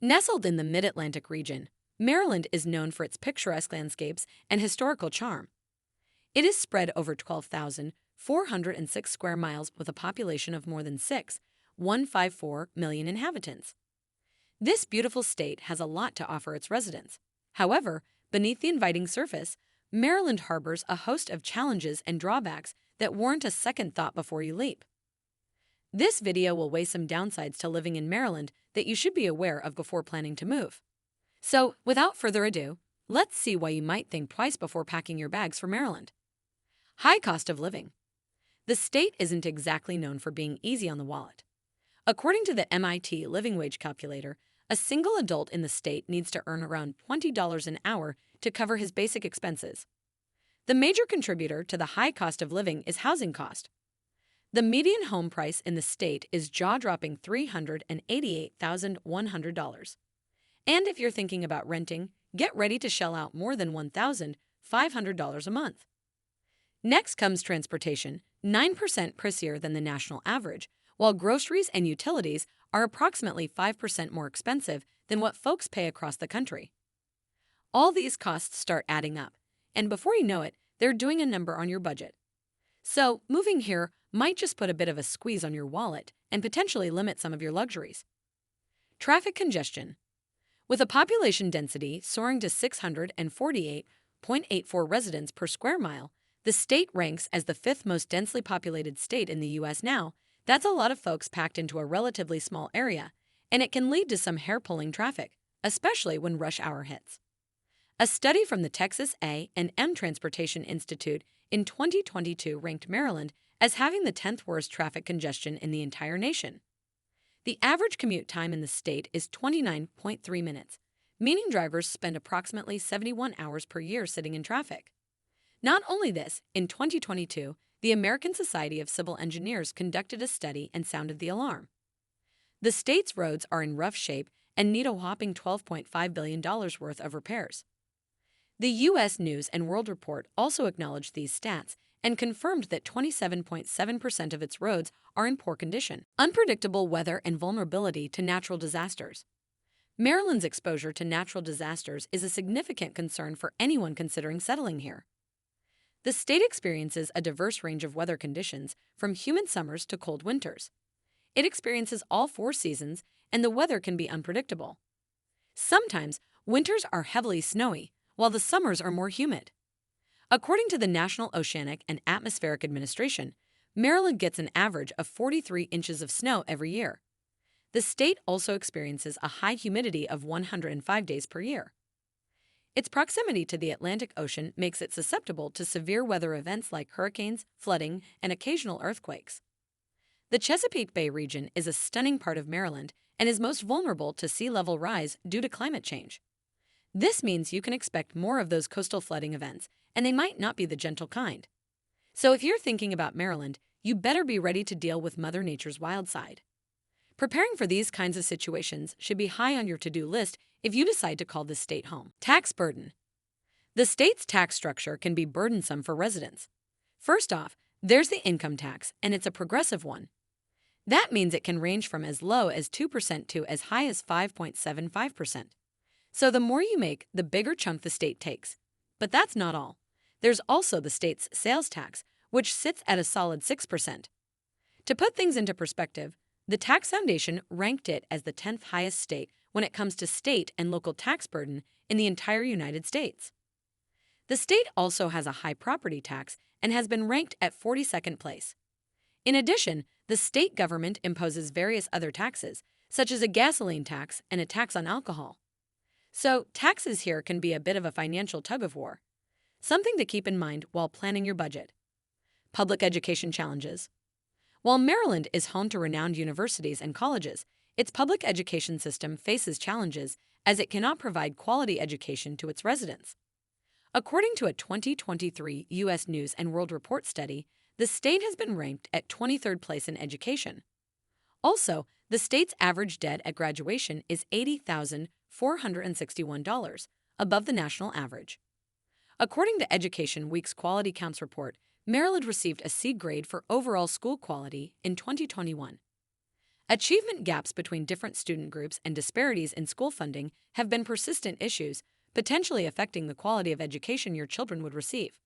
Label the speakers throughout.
Speaker 1: Nestled in the mid-Atlantic region, Maryland is known for its picturesque landscapes and historical charm. It is spread over 12,406 square miles with a population of more than 6.154 million inhabitants. This beautiful state has a lot to offer its residents. However, beneath the inviting surface, Maryland harbors a host of challenges and drawbacks that warrant a second thought before you leap. This video will weigh some downsides to living in Maryland that you should be aware of before planning to move. So, without further ado, let's see why you might think twice before packing your bags for Maryland. High cost of living. The state isn't exactly known for being easy on the wallet. According to the MIT Living Wage Calculator, a single adult in the state needs to earn around $20 an hour to cover his basic expenses. The major contributor to the high cost of living is housing cost. The median home price in the state is jaw-dropping $388,100. And if you're thinking about renting, get ready to shell out more than $1,500 a month. Next comes transportation, 9% pricier than the national average, while groceries and utilities are approximately 5% more expensive than what folks pay across the country. All these costs start adding up, and before you know it, they're doing a number on your budget. So, moving here might just put a bit of a squeeze on your wallet and potentially limit some of your luxuries. Traffic congestion. With a population density soaring to 648.84 residents per square mile, the state ranks as the fifth most densely populated state in the U.S. now. That's a lot of folks packed into a relatively small area, and it can lead to some hair-pulling traffic, especially when rush hour hits. A study from the Texas A&M Transportation Institute in 2022 ranked Maryland as having the 10th worst traffic congestion in the entire nation. The average commute time in the state is 29.3 minutes, meaning drivers spend approximately 71 hours per year sitting in traffic. Not only this, in 2022, the American Society of Civil Engineers conducted a study and sounded the alarm. The state's roads are in rough shape and need a whopping $12.5 billion worth of repairs. The U.S. News and World Report also acknowledged these stats and confirmed that 27.7% of its roads are in poor condition. Unpredictable weather and vulnerability to natural disasters. Maryland's exposure to natural disasters is a significant concern for anyone considering settling here. The state experiences a diverse range of weather conditions, from humid summers to cold winters. It experiences all four seasons, and the weather can be unpredictable. Sometimes, winters are heavily snowy, while the summers are more humid. According to the National Oceanic and Atmospheric Administration, Maryland gets an average of 43 inches of snow every year. The state also experiences a high humidity of 105 days per year. Its proximity to the Atlantic Ocean makes it susceptible to severe weather events like hurricanes, flooding, and occasional earthquakes. The Chesapeake Bay region is a stunning part of Maryland and is most vulnerable to sea level rise due to climate change. This means you can expect more of those coastal flooding events, and they might not be the gentle kind. So if you're thinking about Maryland, you better be ready to deal with Mother Nature's wild side. Preparing for these kinds of situations should be high on your to-do list if you decide to call this state home. Tax burden. The state's tax structure can be burdensome for residents. First off, there's the income tax, and it's a progressive one. That means it can range from as low as 2% to as high as 5.75%. So the more you make, the bigger chunk the state takes. But that's not all. There's also the state's sales tax, which sits at a solid 6%. To put things into perspective, the Tax Foundation ranked it as the 10th highest state when it comes to state and local tax burden in the entire United States. The state also has a high property tax and has been ranked at 42nd place. In addition, the state government imposes various other taxes, such as a gasoline tax and a tax on alcohol. So, taxes here can be a bit of a financial tug-of-war. Something to keep in mind while planning your budget. Public education challenges. While Maryland is home to renowned universities and colleges, its public education system faces challenges as it cannot provide quality education to its residents. According to a 2023 U.S. News and World Report study, the state has been ranked at 23rd place in education. Also, the state's average debt at graduation is $80,461, above the national average. According to Education Week's Quality Counts report, Maryland received a C grade for overall school quality in 2021. Achievement gaps between different student groups and disparities in school funding have been persistent issues, potentially affecting the quality of education your children would receive.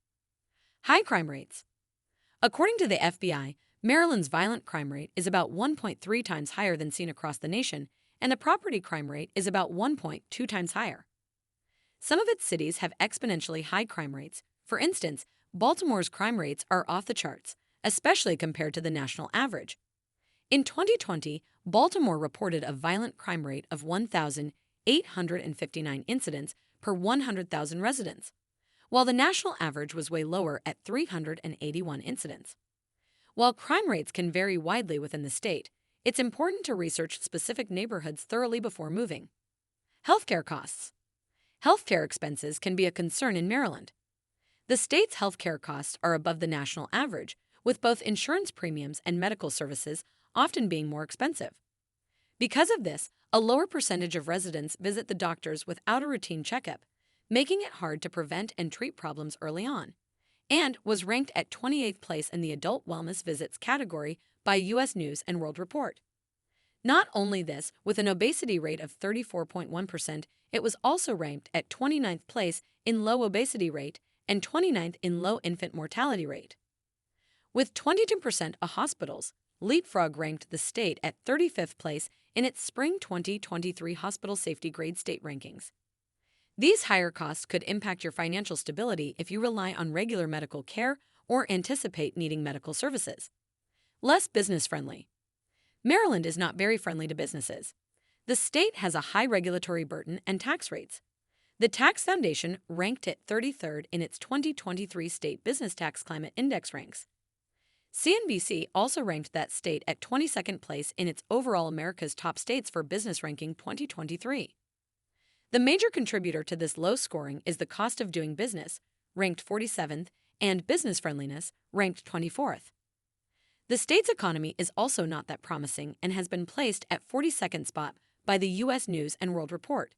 Speaker 1: High crime rates. According to the FBI, Maryland's violent crime rate is about 1.3 times higher than seen across the nation, and the property crime rate is about 1.2 times higher. Some of its cities have exponentially high crime rates. For instance, Baltimore's crime rates are off the charts, especially compared to the national average. In 2020, Baltimore reported a violent crime rate of 1,859 incidents per 100,000 residents, while the national average was way lower at 381 incidents. While crime rates can vary widely within the state, it's important to research specific neighborhoods thoroughly before moving. Healthcare costs. Healthcare expenses can be a concern in Maryland. The state's healthcare costs are above the national average, with both insurance premiums and medical services often being more expensive. Because of this, a lower percentage of residents visit the doctors without a routine checkup, making it hard to prevent and treat problems early on, and was ranked at 28th place in the adult wellness visits category by U.S. News & World Report. Not only this, with an obesity rate of 34.1%, it was also ranked at 29th place in low obesity rate and 29th in low infant mortality rate. With 22% of hospitals, Leapfrog ranked the state at 35th place in its spring 2023 hospital safety grade state rankings. These higher costs could impact your financial stability if you rely on regular medical care or anticipate needing medical services. Less business-friendly. Maryland is not very friendly to businesses. The state has a high regulatory burden and tax rates. The Tax Foundation ranked it 33rd in its 2023 State Business Tax Climate Index ranks. CNBC also ranked that state at 22nd place in its overall America's Top States for Business ranking 2023. The major contributor to this low scoring is the cost of doing business, ranked 47th, and business friendliness, ranked 24th. The state's economy is also not that promising and has been placed at 42nd spot by the U.S. News & World Report.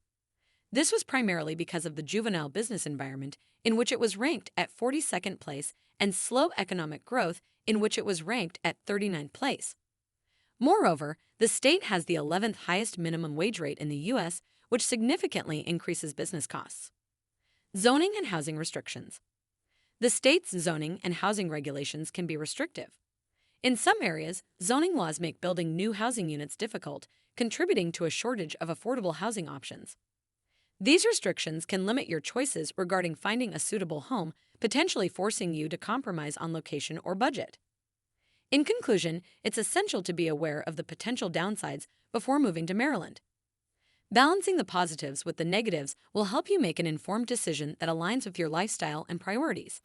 Speaker 1: This was primarily because of the juvenile business environment, in which it was ranked at 42nd place, and slow economic growth, in which it was ranked at 39th place. Moreover, the state has the 11th highest minimum wage rate in the U.S., which significantly increases business costs. Zoning and housing restrictions. The state's zoning and housing regulations can be restrictive. In some areas, zoning laws make building new housing units difficult, contributing to a shortage of affordable housing options. These restrictions can limit your choices regarding finding a suitable home, potentially forcing you to compromise on location or budget. In conclusion, it's essential to be aware of the potential downsides before moving to Maryland. Balancing the positives with the negatives will help you make an informed decision that aligns with your lifestyle and priorities.